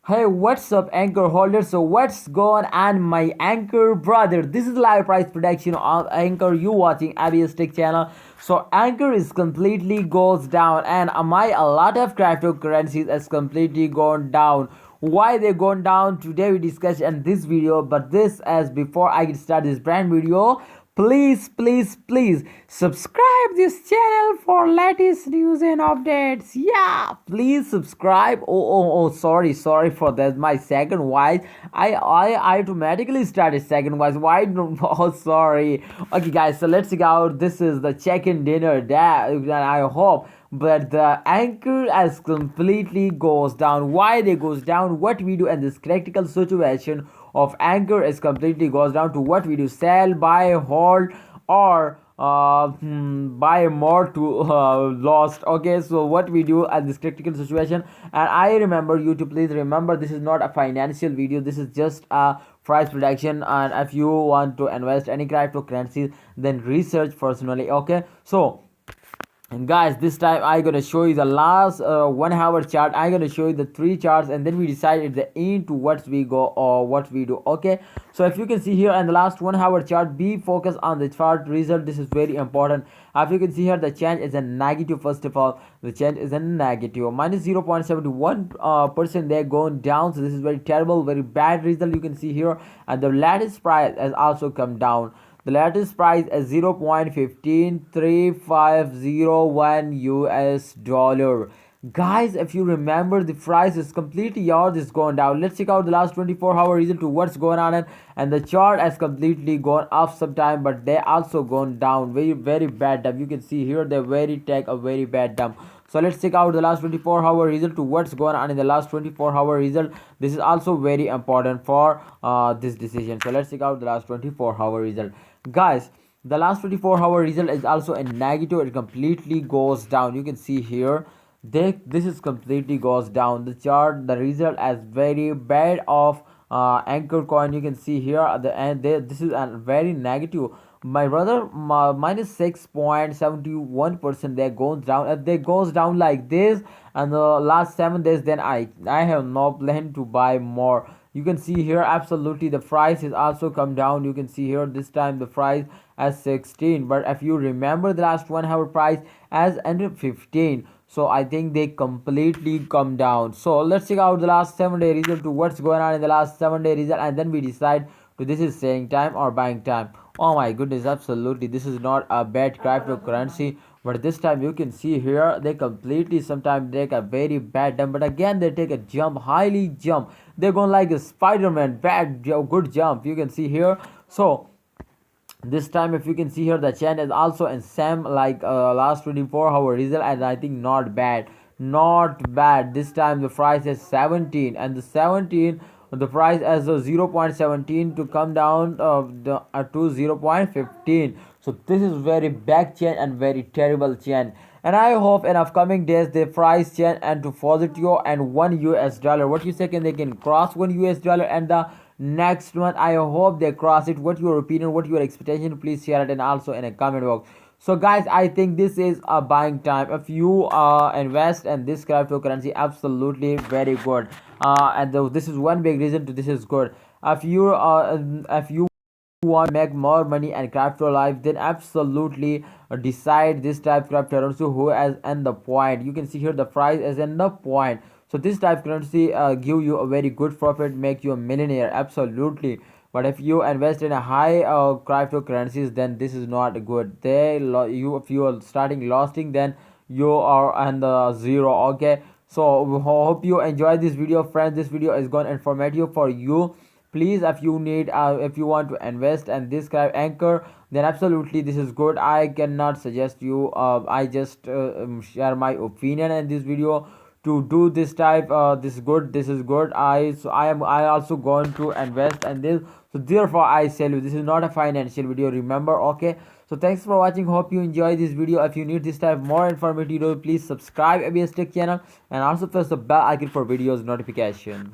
Hey, what's up, Anchor holder? So, what's going on, my Anchor brother? This is live price prediction on Anchor. You watching ABS Tech channel. So, Anchor is completely goes down, and my a lot of cryptocurrencies has completely gone down. Why they gone down? Today we discuss in this video. But this, as before I get start this brand video, please subscribe this channel for latest news and updates. Yeah, please subscribe. Oh, sorry for that. My second voice, I automatically started second voice. Why no? Oh, sorry. Okay, guys, so let's check out. This is the check-in dinner that I hope, but the anchor as completely goes down. Why they goes down? What we do in this critical situation of anchor is completely goes down to what we do: sell, buy, hold, or buy more to lost. Okay, so what we do at this critical situation, and I remember you to please remember, this is not a financial video, this is just a price prediction. And if you want to invest any cryptocurrencies, then research personally. Okay, so and guys, this time I gonna show you the last 1 hour chart. I gonna show you the three charts, and then we decide at the end to what we go or what we do. Okay, so if you can see here in the last 1 hour chart, be focused on the chart result. This is very important. If you can see here, the change is a negative. First of all, the change is a negative minus 0.71 percent. They're going down, so this is very terrible, very bad result. You can see here, and the latest price has also come down. The latest price is 0.153501 US dollar. Guys, if you remember, the price is completely yours is going down. Let's check out the last 24-hour result to what's going on, and the chart has completely gone up sometime, but they also gone down. Very bad dump. You can see here they very take a very bad dump. So let's check out the last 24-hour result to what's going on in the last 24-hour result. This is also very important for this decision. So let's check out the last 24-hour result. Guys, the last 24-hour result is also a negative. It completely goes down. You can see here, this is completely goes down. The chart, the result is very bad of anchor coin. You can see here at the end there, this is a very negative. My brother, minus 6.71%. They goes down. If they goes down like this and the last 7 days, then I have no plan to buy more. You can see here, absolutely the price is also come down. You can see here, this time the price as 16, but if you remember the last 1 hour price as under 15, so I think they completely come down. So let's check out the last 7 day result to what's going on in the last 7 day result, and then we decide to this is selling time or buying time. Oh my goodness, absolutely, this is not a bad cryptocurrency, but this time you can see here they completely sometimes take a very bad dump, but again they take a jump, highly jump. They're going like a Spider-Man, bad good jump. You can see here. So this time if you can see here, the channel is also in same like last 24-hour result, and I think not bad. This time the price is 17, and the 17 the price as a 0.17 to come down to 0.15. So this is very bad chain and very terrible chain, and I hope in upcoming days the price chain and to positive and $1. What you say, can they can cross $1 and the next month? I hope they cross it. What your opinion, what your expectation? Please share it, and also in a comment box. So guys, I think this is a buying time. If you invest in this cryptocurrency, absolutely very good. And this is one big reason to this is good. If you want to make more money and crypto life, then absolutely decide this type of cryptocurrency who is in the point. You can see here the price is in the point. So this type of currency give you a very good profit, make you a millionaire, absolutely. But if you invest in a high cryptocurrencies, then this is not good. You, if you are starting losing, then you are on the zero. Okay, so we hope you enjoy this video, friends. This video is going informative for you. Please, if you need if you want to invest and this kind of anchor, then absolutely this is good. I cannot suggest you. I just share my opinion in this video to do this type. This is good. I also going to invest in this, so therefore I tell you, this is not a financial video, remember. Okay, so thanks for watching. Hope you enjoy this video. If you need this type more informative video, please subscribe ABS Tech channel, and also press the bell icon for videos notification.